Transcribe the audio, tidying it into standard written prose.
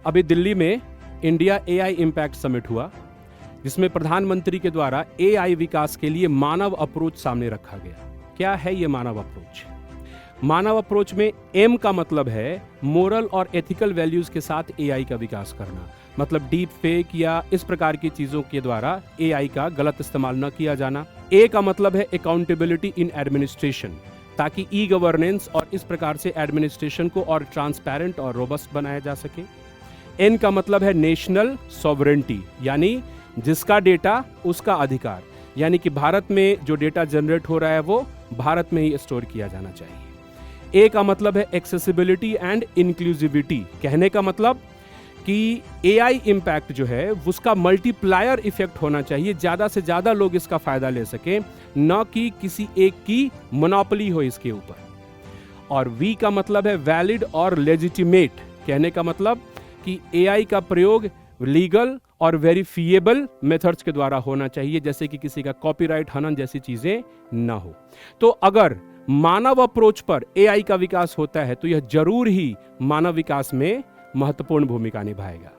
अभी दिल्ली में India AI impact summit हुआ, जिसमें प्रधानमंत्री के द्वारा एआई विकास के लिए मानव अप्रोच सामने रखा गया। क्या है ये मानव अप्रोच? मानव अप्रोच में एम का मतलब है मोरल और एथिकल वैल्यूज के साथ एआई का विकास करना, मतलब डीप फेक या इस प्रकार की चीजों के द्वारा एआई का गलत इस्तेमाल न किया जाना। ए का मतलब है अकाउंटेबिलिटी इन एडमिनिस्ट्रेशन, ताकि ई गवर्नेंस और इस प्रकार से एडमिनिस्ट्रेशन को और ट्रांसपेरेंट और रोबस्ट बनाया जा सके। एन का मतलब है नेशनल सॉवरेंटी, यानी जिसका डेटा उसका अधिकार, यानी कि भारत में जो डेटा जनरेट हो रहा है वो भारत में ही स्टोर किया जाना चाहिए। ए का मतलब है एक्सेसिबिलिटी एंड इंक्लूसिविटी, कहने का मतलब कि एआई इम्पैक्ट जो है उसका मल्टीप्लायर इफेक्ट होना चाहिए, ज्यादा से ज्यादा लोग इसका फायदा ले सकें, न कि किसी एक की मोनोपोली हो इसके ऊपर। और वी का मतलब है वैलिड और लेजिटिमेट, कहने का मतलब कि एआई का प्रयोग लीगल और वेरिफिएबल मेथड्स के द्वारा होना चाहिए, जैसे कि किसी का कॉपीराइट हनन जैसी चीजें ना हो। तो अगर मानव अप्रोच पर एआई का विकास होता है तो यह जरूर ही मानव विकास में महत्वपूर्ण भूमिका निभाएगा।